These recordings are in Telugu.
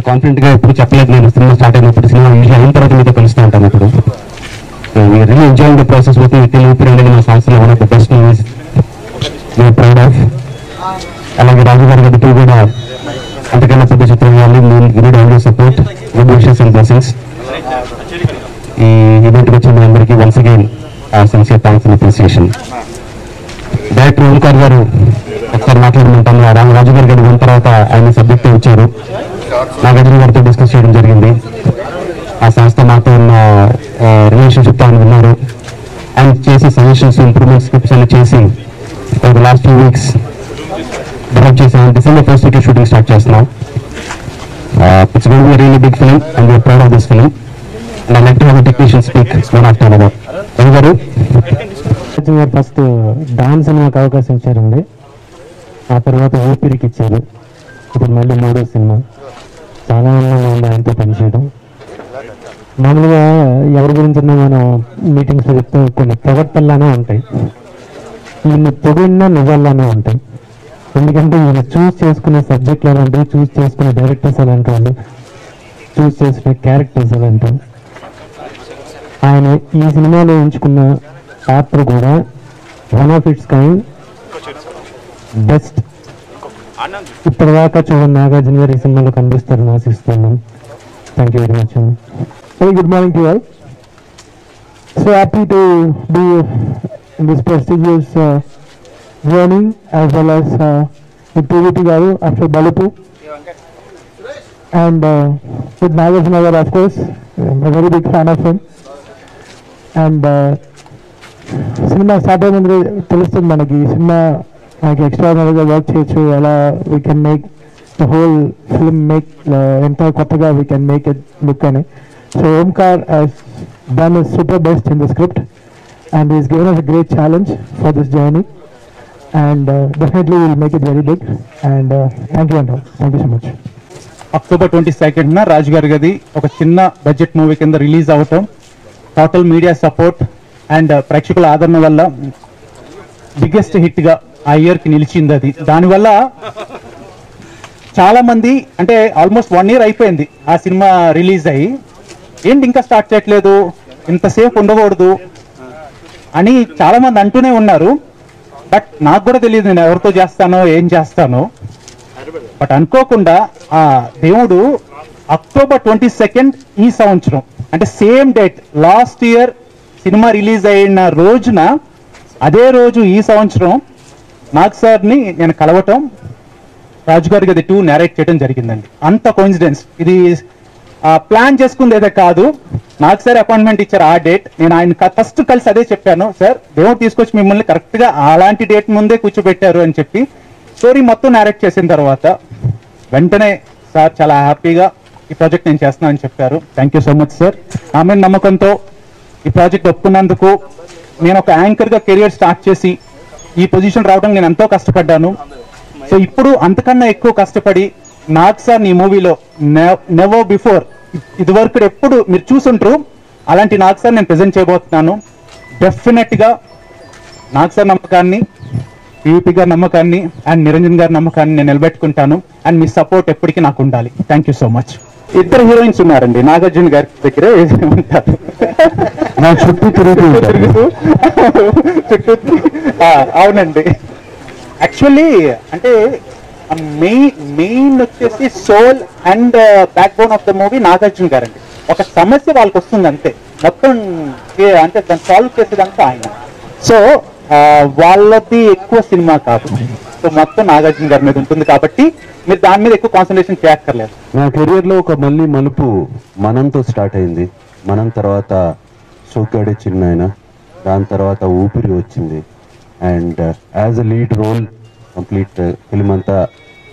కాన్ఫిడెంట్ గా ఎప్పుడు చెప్పలేదు. నేను సినిమా స్టార్ట్ అయినప్పుడు సినిమా యూజువల్ అయిన తర్వాత మీతో కలుస్తూ ఉంటాను. ఇప్పుడు really enjoying the process with Telugu అనేది నా సంస్థలో one of the best movies we're proud of. అలాగే రాజు గారి గడితో కూడా అంతకన్నా పెద్ద చిత్రం ఇవ్వాలి. Need all your support, good wishes and blessings. ఈ ఈవెంట్కి వచ్చిన మీ అందరికీ once again sincere thanks and appreciation. Director Omkar garu ఒకసారి మాట్లాడమంటాను. రాజు గారి గడి ఉన్న తర్వాత ఆయన సబ్జెక్ట్ ఇచ్చారు. నాగార్జున గారితో డిస్కస్ చేయడం జరిగింది. ఆ సంస్థ మాతో ఉన్న రిలేషన్షిప్ ఆయన విన్నారు. ఆయన చేసి సజెషన్స్, ఇంప్రూవ్మెంట్ స్క్రిప్ట్స్ అన్ని చేసి ఒక లాస్ట్ 2 weeks డెవలప్ చేసాం. December 1st week shooting start చేస్తున్నాం. It's going to be a really big film and we're proud of this film. And I like to have a technician speak one after another. Ravi గారు ఫస్ట్ డాన్స్ సినిమాకి అవకాశం ఇచ్చారండి. ఆ తర్వాత ఊపిరికి ఇచ్చారు. ఇప్పుడు మళ్ళీ 3వ సినిమా. చాలా ఆనందంగా ఉంది ఆయనతో పనిచేయడం. మామూలుగా ఎవరి గురించి మనం మీటింగ్స్లో చెప్తే కొన్ని ప్రవర్తనలానే ఉంటాయి, ఈయన పొగిడినా నిజాల్లానే ఉంటాయి. ఎందుకంటే ఈయన చూస్ చేసుకునే సబ్జెక్టులు అలాంటివి, చూస్ చేసుకునే డైరెక్టర్స్ అలాంటి వాళ్ళు, చూస్ చేసుకునే క్యారెక్టర్స్ అలాంటి. ఆయన ఈ సినిమాలో ఎంచుకున్న పాత్ర కూడా one of its kind, best ఇప్పటిదాకా చూడండి నాగార్జున గారు ఈ సినిమాలో కనిపిస్తారని ఆశిస్తున్నాను. థ్యాంక్ యూ వెరీ మచ్ అండి. Very good morning to all. So happy to be in this prestigious journey as well as with PVP garu after Balupu and with Nagarjuna garu, of course. I'm a very big fan of him and cinema start ayindi telustundi manaki cinema like extraordinary ga work cheyochu ala we can make the whole film make enta kottaga we can make it look ani. So Omkar has done his super best in the script and he's given us a great challenge for this journey. And definitely we'll make it very big and thank you and all. Thank you so much. October 22nd na Raj Garu gadi oka chinna budget movie kinda release avatam total media support and ప్రేక్షకుల ఆదరణ వల్ల బిగ్గెస్ట్ హిట్ గా ఆ ఇయర్ కి నిలిచింది. అది దాని వల్ల చాలా మంది అంటే ఆల్మోస్ట్ 1 year అయిపోయింది ఆ సినిమా రిలీజ్ అయ్యి, ఏంటి ఇంకా స్టార్ట్ చేయట్లేదు, ఇంతసేపు ఉండకూడదు అని చాలా మంది అంటూనే ఉన్నారు. బట్ నాకు కూడా తెలియదు నేను ఎవరితో చేస్తానో ఏం చేస్తానో. బట్ అనుకోకుండా ఆ దేవుడు October 22nd ఈ సంవత్సరం అంటే same date last year cinema release అయిన రోజున అదే రోజు ఈ సంవత్సరం నాగ్ సార్ని నేను కలవటం, రాజు గారికి అది 2 నేరేట్ చేయడం జరిగిందండి. అంత కోఇన్సిడెన్స్, ఇది ప్లాన్ చేసుకుంది ఏదో కాదు. నాకు సార్ అపాయింట్మెంట్ ఇచ్చారు ఆ డేట్. నేను ఆయన ఫస్ట్ కలిసి అదే చెప్పాను, సార్ దేవుడు తీసుకొచ్చి మిమ్మల్ని కరెక్ట్గా అలాంటి డేట్ ముందే కూర్చోబెట్టారు అని చెప్పి స్టోరీ మొత్తం నేరేట్ చేసిన తర్వాత వెంటనే సార్ చాలా హ్యాపీగా ఈ ప్రాజెక్ట్ నేను చేస్తున్నాను అని చెప్పారు. Thank you so much sir. ఆమె నమ్మకంతో ఈ ప్రాజెక్ట్ ఒప్పుకున్నందుకు. నేను ఒక యాంకర్గా కెరియర్ స్టార్ట్ చేసి ఈ పొజిషన్ రావడం నేను ఎంతో కష్టపడ్డాను. సో ఇప్పుడు అంతకన్నా ఎక్కువ కష్టపడి నాగ్ సార్ ఈ మూవీలో నెవర్ బిఫోర్ ఇదివరకు ఎప్పుడు మీరు చూసుంటారు అలాంటి నాగ్ సార్ నేను ప్రెజెంట్ చేయబోతున్నాను. డెఫినెట్గా నాగ్ సార్ నమ్మకాన్ని, పీవీపీ గారి నమ్మకాన్ని అండ్ నిరంజన్ గారి నమ్మకాన్ని నేను నిలబెట్టుకుంటాను. అండ్ మీ సపోర్ట్ ఎప్పటికీ నాకు ఉండాలి. Thank you so much. 2 heroines ఉన్నారండి, నాగార్జున గారి దగ్గరే ఉంటారు. నా చుట్టూ తిరుగుతూ అవునండి. యాక్చువల్లీ అంటే మెయిన్ వచ్చేసి soul and backbone of the movie Nagarjuna గారండి. ఒక సమస్య వాళ్ళకి వస్తుంది అంతే, మొత్తం అంటే దాన్ని సాల్వ్ చేసేదంతా ఆయన. సో వాళ్ళది ఎక్కువ సినిమా కాదు, సో మొత్తం నాగార్జున గారి మీద ఉంటుంది కాబట్టి మీరు దాని మీద ఎక్కువ కాన్సన్ట్రేషన్ చేయక్కర్లేదు. నా కెరియర్లో ఒక మళ్ళీ మలుపు మనంతో స్టార్ట్ అయింది. మనం తర్వాత సోగ్గాడే చిన్నాయన, దాని తర్వాత ఊపిరి వచ్చింది. And as a lead role complete film అంతా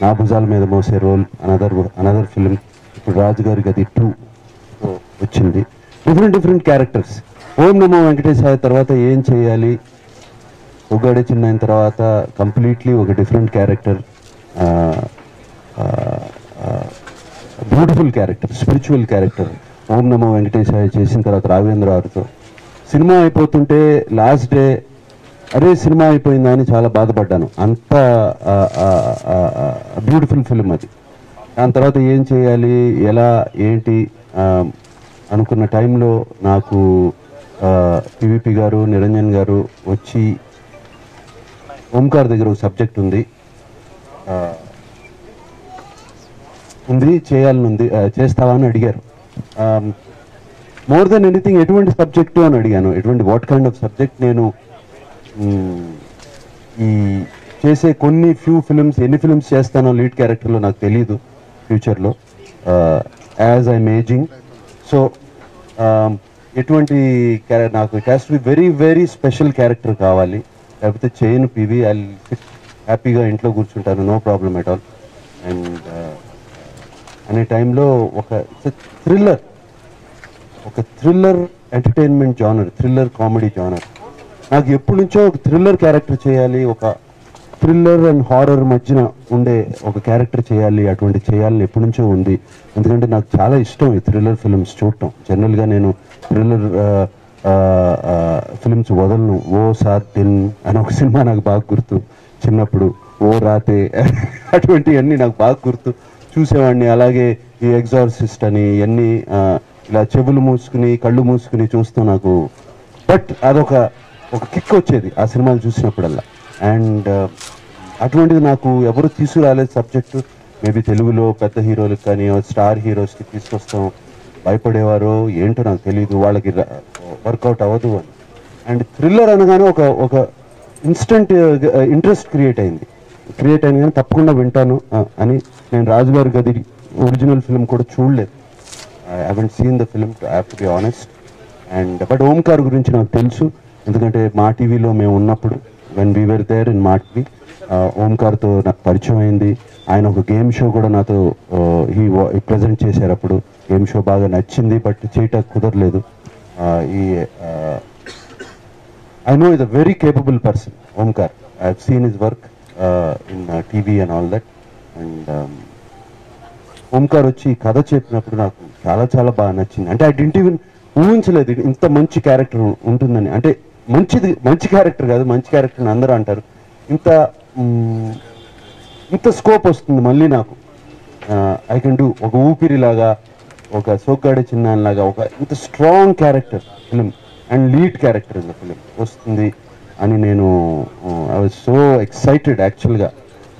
నా భుజాల మీద మోసే రోల్, అనదర్ ఫిల్మ్. ఇప్పుడు రాజు గారికి అది 2 వచ్చింది. Different characters. ఓం నమో వెంకటేశాయ తర్వాత ఏం చేయాలి, సోగ్గాడే చిన్నాయన తర్వాత కంప్లీట్లీ ఒక different character, beautiful character, spiritual character. Om Namo Venkatesaya చేసిన తర్వాత రాఘవేంద్ర గారితో సినిమా అయిపోతుంటే లాస్ట్ డే అరే సినిమా అయిపోయిందా అని చాలా బాధపడ్డాను. అంత బ్యూటిఫుల్ ఫిల్మ్ అది. దాని తర్వాత ఏం చేయాలి, ఎలా ఏంటి అనుకున్న టైంలో నాకు పీవీపీ గారు, నిరంజన్ గారు వచ్చి ఓంకార్ దగ్గర ఒక సబ్జెక్ట్ ఉంది చేయాలని ఉంది, చేస్తావా అని అడిగారు. మోర్ దెన్ ఎనీథింగ్ ఎటువంటి సబ్జెక్టు అని అడిగాను. What kind of subject. నేను ఈ చేసే కొన్ని ఫిల్మ్స్ ఎన్ని ఫిల్మ్స్ చేస్తానో లీడ్ క్యారెక్టర్లో నాకు తెలియదు ఫ్యూచర్లో యాజ్ ఐఎమ్ ఏజింగ్. సో ఎటువంటి నాకు it has to be very very special character కావాలి, లేకపోతే చేయను పీవీ. ఐ హ్యాపీగా ఇంట్లో కూర్చుంటాను, no problem at all. And అనే టైంలో ఒక thriller entertainment genre, thriller comedy genre. నాకు ఎప్పటి నుంచో ఒక థ్రిల్లర్ క్యారెక్టర్ చేయాలి, ఒక థ్రిల్లర్ అండ్ హారర్ మధ్యన ఉండే ఒక క్యారెక్టర్ చేయాలి, అటువంటి చేయాలని ఎప్పటి నుంచో ఉంది. ఎందుకంటే నాకు చాలా ఇష్టం ఈ థ్రిల్లర్ ఫిల్మ్స్ చూడటం. జనరల్గా నేను థ్రిల్లర్ ఫిల్మ్స్ వదలను. ఓ సాత్ దిన్ అని ఒక సినిమా నాకు బాగా గుర్తు చిన్నప్పుడు, ఓ రాతే అటువంటివన్నీ నాకు బాగా గుర్తు, చూసేవాడిని. అలాగే ఈ ఎగ్జార్సిస్ట్ అని ఇవన్నీ ఇలా చెవులు మూసుకుని కళ్ళు మూసుకుని చూస్తూ నాకు బట్ అదొక కిక్ వచ్చేది ఆ సినిమాలు చూసినప్పుడల్లా. అండ్ అటువంటిది నాకు ఎవరు తీసుకురాలేదు సబ్జెక్టు. మేబీ తెలుగులో పెద్ద హీరోలకు కానీ స్టార్ హీరోస్కి తీసుకొస్తాం భయపడేవారో ఏంటో నాకు తెలియదు, వాళ్ళకి వర్కౌట్ అవ్వదు అని. అండ్ థ్రిల్లర్ అనగానే ఒక ఇన్స్టెంట్ ఇంట్రెస్ట్ క్రియేట్ అయింది కానీ తప్పకుండా వింటాను అని. నేను రాజుగారి గది ఒరిజినల్ ఫిల్మ్ కూడా చూడలేదు, I haven't seen the film to have to be honest. And but Omkar గురించి నాకు తెలుసు, ఎందుకంటే మా టీవీలో మేము ఉన్నప్పుడు when we were there in Maa TV ఓంకార్తో నాకు పరిచయం అయింది. ఆయన ఒక గేమ్ షో కూడా నాతో ప్రజెంట్ చేశారు. అప్పుడు గేమ్ షో బాగా నచ్చింది, బట్ చేయటానికి కుదరలేదు. I know he's a very capable person, Omkar. I've seen his work in TV and all that. And Omkar వచ్చి కథ చెప్పినప్పుడు నాకు చాలా చాలా బాగా నచ్చింది. అంటే ఐ డింట్ ఈవెన్ ఊహించలేదు ఇంత మంచి క్యారెక్టర్ ఉంటుందని. అంటే మంచి క్యారెక్టర్ కాదు, మంచి క్యారెక్టర్ అందరూ అంటారు, ఇంత స్కోప్ వస్తుంది మళ్ళీ నాకు. ఐ కెన్ డూ ఒక ఊపిరిలాగా, ఒక సోగ్గాడే చిన్నాన్లాగా, ఒక ఇంత strong character film and lead character in the film వస్తుంది అని నేను ఐ వాజ్ సో ఎక్సైటెడ్. యాక్చువల్గా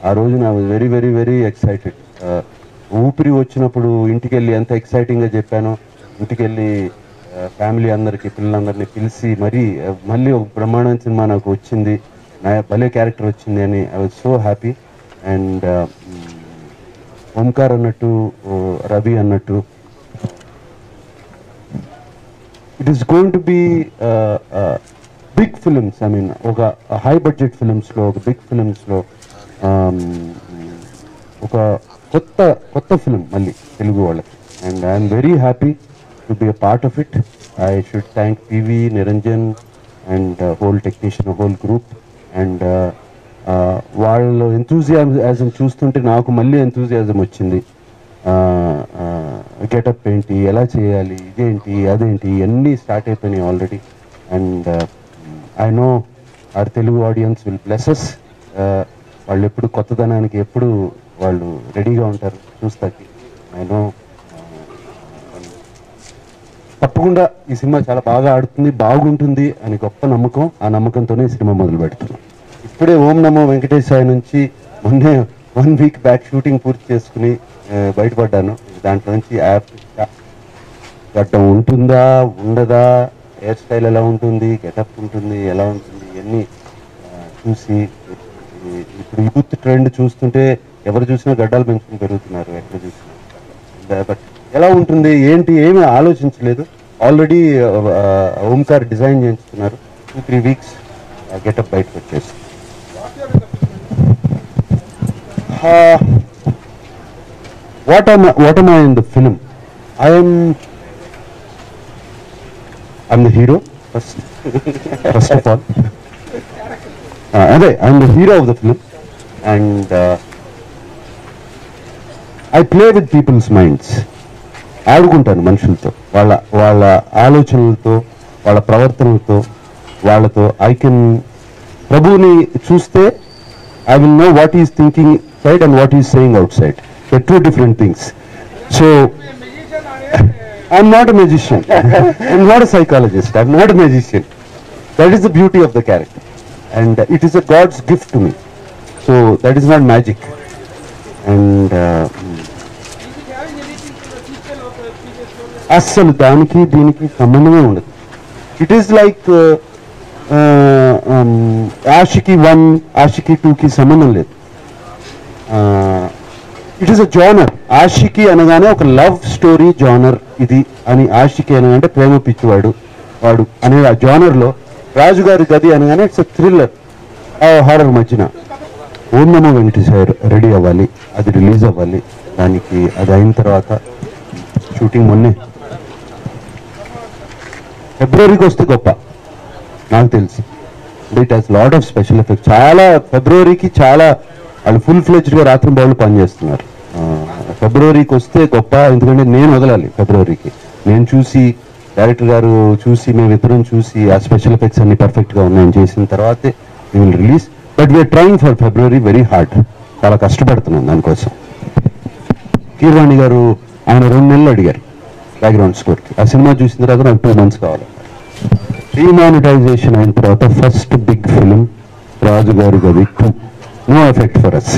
ఆ రోజున I was very very very excited. ఊపిరి వచ్చినప్పుడు ఇంటికి వెళ్ళి ఎంత ఎక్సైటింగ్గా చెప్పానో, ఇంటికి వెళ్ళి ఫ్యామిలీ అందరికీ పిల్లలందరినీ పిలిచి మళ్ళీ ఒక బ్రహ్మాండం సినిమా నాకు వచ్చింది, నా భలే క్యారెక్టర్ వచ్చింది అని I was so happy. And Omkar అన్నట్టు, రవి అన్నట్టు, it is going to be big films. I mean, ఒక high budget films లో, ఒక big films లో ఒక కొత్త ఫిలిం మళ్ళీ తెలుగు వాళ్ళకి. And I'm very happy to be a part of it. I should thank PV, Niranjan and whole technician, whole group. And వాళ్ళ ఎంతూజియాజం చూస్తుంటే నాకు మళ్ళీ ఎంతూజియాజం వచ్చింది. గెటప్ ఏంటి, ఎలా చేయాలి, ఇదేంటి అదేంటి అన్నీ స్టార్ట్ అయిపోయినాయి already. And I know our Telugu audience will blesses. వాళ్ళు ఎప్పుడు కొత్తదనానికి ఎప్పుడు వాళ్ళు రెడీగా ఉంటారు చూస్తాకి. ఐ నో తప్పకుండా ఈ సినిమా చాలా బాగా ఆడుతుంది, బాగుంటుంది అని గొప్ప నమ్మకం. ఆ నమ్మకంతోనే ఈ సినిమా మొదలు పెడుతున్నాం. ఇప్పుడే ఓం నమో వెంకటేశాయ నుంచి మొన్నే 1 వీక్ బ్యాక్ షూటింగ్ పూర్తి చేసుకుని బయటపడ్డాను. దాంట్లో నుంచి గడ్డం ఉంటుందా ఉండదా, హెయిర్ స్టైల్ ఎలా ఉంటుంది, గెటప్ ఉంటుంది ఎలా ఉంటుంది, ఇవన్నీ చూసి ఇప్పుడు యూత్ ట్రెండ్ చూస్తుంటే ఎవరు చూసినా గడ్డాలు పెంచుకుని పెరుగుతున్నారు ఎక్కడ చూసినా. బట్ ఎలా ఉంటుంది ఏంటి ఏమీ ఆలోచించలేదు. ఆల్రెడీ ఓంకార్ డిజైన్ చేయించుకున్నారు. 2-3 వీక్స్ గెటప్ బయటకు వచ్చేసి. What am I in the film? I'm the hero first of all. I'm the hero of the film, and I play with people's minds. ఆడుకుంటాను మనుషులతో, వాళ్ళ ఆలోచనలతో, వాళ్ళ ప్రవర్తనలతో, వాళ్ళతో. ఐ కెన్ ప్రభుని చూస్తే I will know what he is thinking inside and what he is saying outside. They're two different things. So, I'm not a magician. I'm not a psychologist. I'm not a magician. That is the beauty of the character. And it is a God's gift to me. So, that is not magic. And అస్సలు దానికి దీనికి సంబంధమే ఉండదు. It is like Aashiqui 1, Aashiqui 2కి సంబంధం లేదు. It is a genre. Aashiqui అనగానే ఒక లవ్ స్టోరీ జానర్ ఇది అని. ఆషికి అనగానే ప్రేమ పిచ్చివాడు వాడు అనే ఆ జానర్లో రాజుగారి గది అనగానే ఇట్స్ అ థ్రిల్లర్ హారర్ మధ్యన. ఓం నమో వెంకటేశాయ రెడీ అవ్వాలి, అది రిలీజ్ అవ్వాలి. దానికి అది అయిన తర్వాత షూటింగ్ మొన్నే ఫిబ్రవరికి వస్తే గొప్ప నాకు తెలిసి. It has lot of special effects. చాలా ఫిబ్రవరికి చాలా వాళ్ళు ఫుల్ ఫ్లెజ్డ్గా రాత్రి బావులు పనిచేస్తున్నారు. ఫిబ్రవరికి వస్తే గొప్ప, ఎందుకంటే నేను వదలాలి ఫిబ్రవరికి. నేను చూసి, డైరెక్టర్ గారు చూసి, మేమిద్దరం చూసి ఆ స్పెషల్ ఎఫెక్ట్స్ అన్ని పర్ఫెక్ట్గా ఉన్నాయని చేసిన తర్వాతే we will release. But we're trying for February very hard. చాలా కష్టపడుతున్నాం దానికోసం. కీర్వాణి గారు ఆయన 2 నెలలు అడిగారు బ్యాక్గ్రౌండ్ స్కోర్కి. ఆ సినిమా చూసిన తర్వాత నాకు 2 months కావాలి. డిమానిటైజేషన్ అయిన తర్వాత ఫస్ట్ బిగ్ ఫిలిం రాజు గారు గది నో ఎఫెక్ట్ ఫర్ అస్